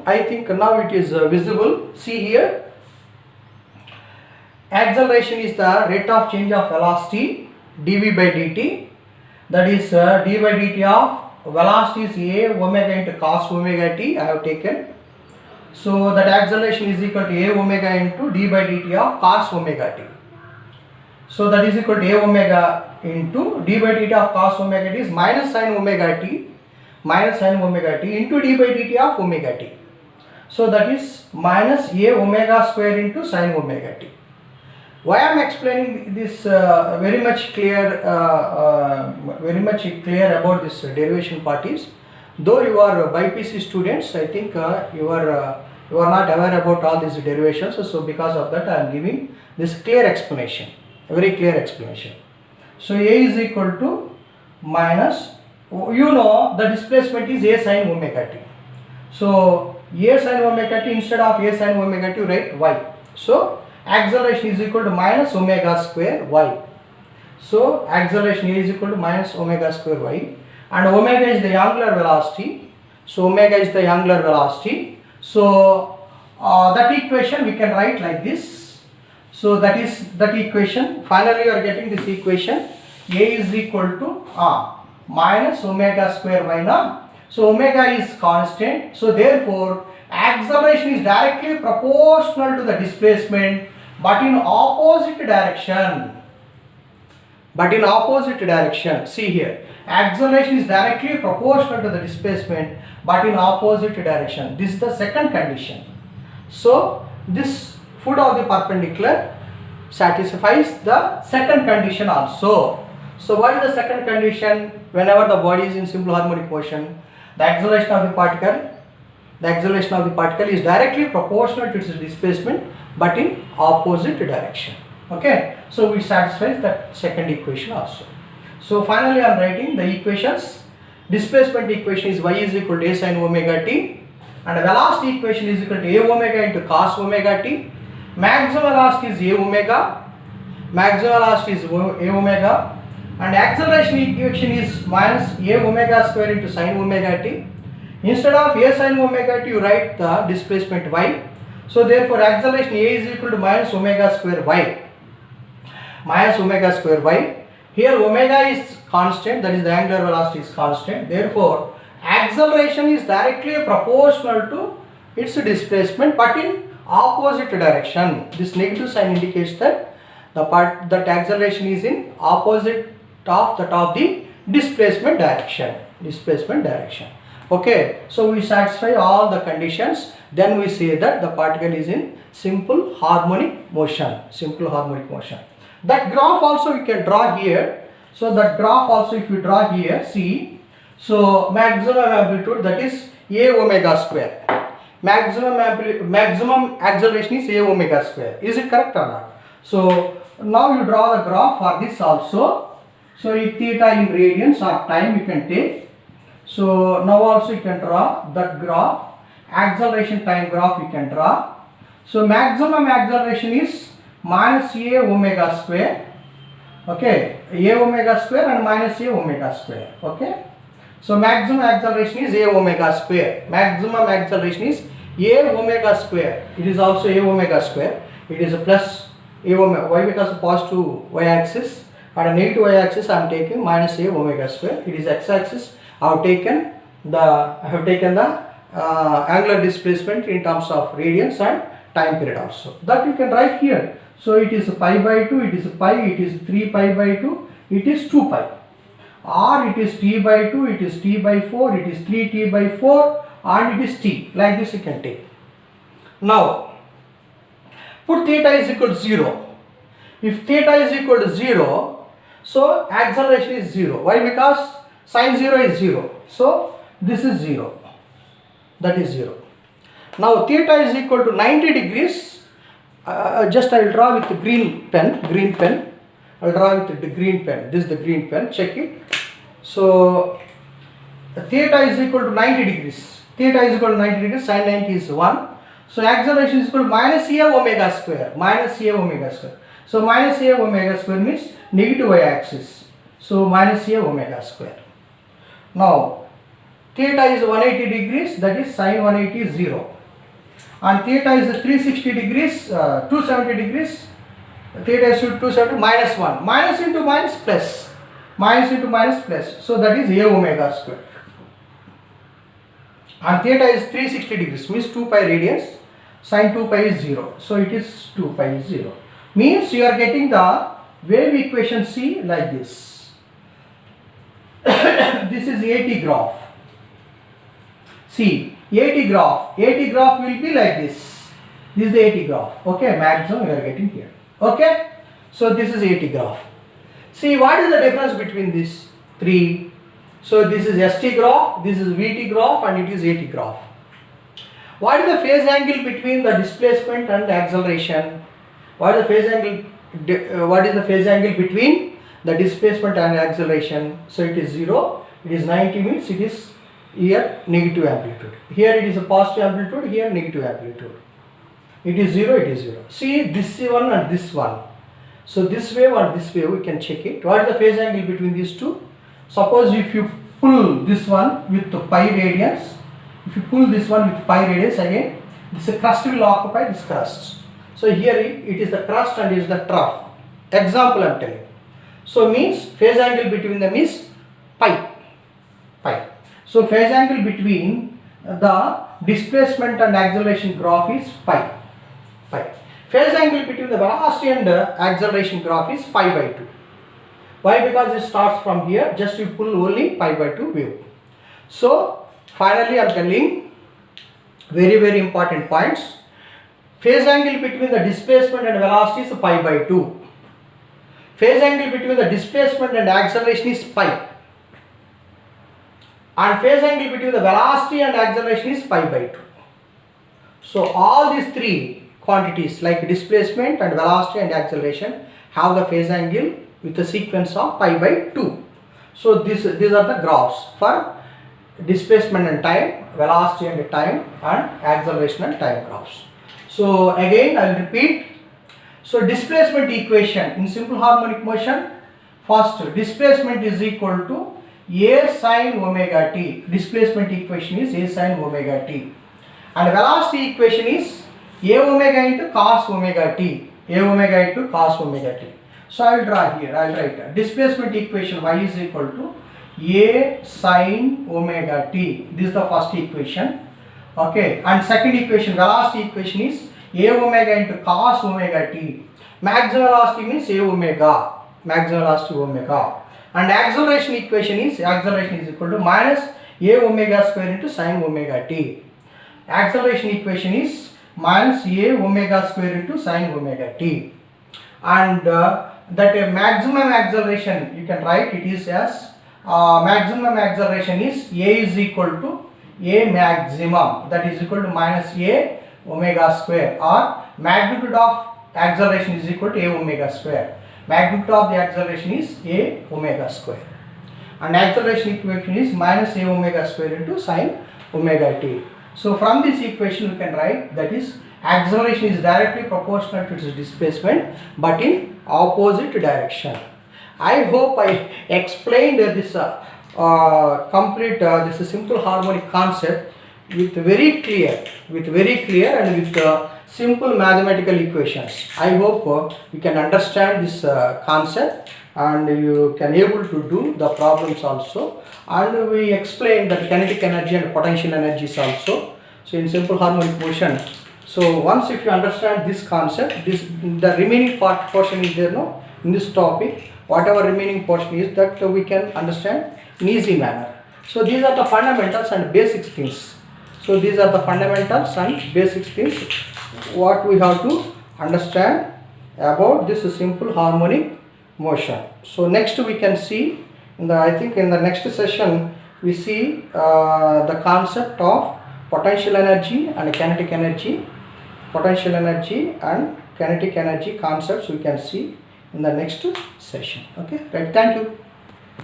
I think now it is visible. See here, acceleration is the rate of change of velocity dv by dt. That is d by dt of velocity is a omega into cos omega t. I have taken. So that acceleration is equal to a omega into d by dt of cos omega t. So that is equal to a omega into d by dt of cos omega t is minus sin omega t into d by dt of omega t. So that is minus a omega square into sin omega t. Why I am explaining this very much clear about this derivation part is, though you are BPC students, I think you are not aware about all these derivations. So because of that, I am giving this clear explanation, a very clear explanation. So a is equal to minus, you know, the displacement is a sin omega t. So a sin omega t, instead of a sin omega t, write y. So acceleration is equal to minus omega square y. So acceleration a is equal to minus omega square y, and omega is the angular velocity. So omega is the angular velocity. So that equation we can write like this. So that is that equation. Finally you are getting this equation. A is equal to minus omega square y now. So omega is constant. So therefore acceleration is directly proportional to the displacement, but in opposite direction. See here, acceleration is directly proportional to the displacement, but in opposite direction. This is the second condition. So this foot of the perpendicular satisfies the second condition also. So what is the second condition? Whenever the body is in simple harmonic motion, the acceleration of the particle is directly proportional to its displacement, but in opposite direction. Okay, so we satisfy that second equation also. So finally I am writing the equations. Displacement equation is y is equal to a sin omega t, and velocity equation is equal to a omega into cos omega t. Maximum velocity is a omega, and acceleration equation is minus a omega square into sin omega t. Instead of a sin omega t, you write the displacement y. So therefore acceleration a is equal to minus omega square y. Here omega is constant, that is the angular velocity is constant. Therefore acceleration is directly proportional to its displacement, but in opposite direction. This negative sign indicates that that acceleration is in opposite of the displacement direction. Okay, so we satisfy all the conditions, then we say that the particle is in simple harmonic motion. That graph also we can draw here. So that graph also, if you draw here, see, so maximum amplitude, that is a omega square. Maximum acceleration is a omega square. Is it correct or not? So now you draw the graph for this also. So if theta in radians of time you can take. So now also you can draw that graph. Acceleration time graph you can draw. So maximum acceleration is minus a omega square. Okay, a omega square and minus a omega square. Okay, so maximum acceleration is a omega square. It is also a omega square. It is a plus a omega. Why? Because positive y axis, and a negative y axis I am taking minus a omega square. It is x axis. I have taken the angular displacement in terms of radians and time period also. That you can write here. So it is pi by 2, it is pi, it is 3 pi by 2, it is 2 pi. Or it is t by 2, it is t by 4, it is 3t by 4, and it is t. Like this you can take. Now put theta is equal to 0. If theta is equal to 0, so acceleration is 0. Why? Because sin 0 is 0. So this is 0. That is 0. Now theta is equal to 90 degrees. Just I will draw with the green pen. I'll draw with the green pen. This is the green pen. Check it. So theta is equal to 90 degrees. Sin 90 is 1. So acceleration is equal to minus a omega square. So minus a omega square means negative y axis. So minus a omega square. Now theta is 180 degrees, that is sine 180 is 0. And theta is 360 degrees, 270 degrees, theta is 270 minus 1. Minus into minus plus. Minus into minus plus. So that is a omega square. And theta is 360 degrees, means 2 pi radians. Sine 2 pi is 0. So it is 2 pi is 0. Means you are getting the wave equation C like this. This is AT graph. See, AT graph will be like this. This is the AT graph. Okay, maximum you are getting here. Okay, so this is AT graph. See, what is the difference between these three? So this is ST graph, this is VT graph, and it is AT graph. What is the phase angle between the displacement and the acceleration? What is the phase angle? What is the phase angle between the displacement and acceleration? So it is 0. It is 90, means it is here negative amplitude. Here it is a positive amplitude. Here negative amplitude. It is 0. It is 0. See this one and this one. So this wave and this wave, we can check it. What is the phase angle between these two? Suppose if you pull this one with the pi radians. If you pull this one with pi radius, again this crust will occupy this crust. So here it is the crust and it is the trough. Example I am telling. So means phase angle between them is pi. So phase angle between the displacement and acceleration graph is pi. Phase angle between the velocity and acceleration graph is pi by 2. Why? Because it starts from here. Just you pull only pi by 2 wave. So finally, I am telling very important points. Phase angle between the displacement and velocity is pi by 2. Phase angle between the displacement and acceleration is pi. And phase angle between the velocity and acceleration is pi by 2. So all these three quantities like displacement and velocity and acceleration have the phase angle with a sequence of pi by 2. So these are the graphs for displacement and time, velocity and time, and acceleration and time graphs. So again I will repeat. So displacement equation in simple harmonic motion, first displacement is equal to A sin omega t. Displacement equation is A sin omega t. And velocity equation is A omega into cos omega t. A omega into cos omega t. So I will draw here, I will write displacement equation y is equal to A sin omega t. This is the first equation. Okay, and second equation, velocity equation is A omega into cos omega t. Maximum velocity means A omega. Maximum velocity omega. And acceleration equation is equal to minus A omega square into sin omega t. Acceleration equation is minus A omega square into sin omega t. And that maximum acceleration you can write it is as maximum acceleration is A is equal to A maximum, that is equal to minus A omega square, or magnitude of acceleration is equal to A omega square. Magnitude of the acceleration is A omega square. And acceleration equation is minus A omega square into sin omega t. So from this equation you can write that is acceleration is directly proportional to its displacement but in opposite direction. I hope I explained this complete this simple harmonic concept with very clear and with simple mathematical equations. I hope you can understand this concept and you can able to do the problems also. And we explained that kinetic energy and potential energies also. So in simple harmonic motion. So once if you understand this concept, the remaining portion is there no in this topic. Whatever remaining portion is that we can understand in easy manner. So these are the fundamentals and basic things. So these are the fundamentals and basic things what we have to understand about this simple harmonic motion. So next we can see in the I think in the next session we see the concept of potential energy and kinetic energy. Potential energy and kinetic energy concepts we can see in the next session. Okay, right, thank you.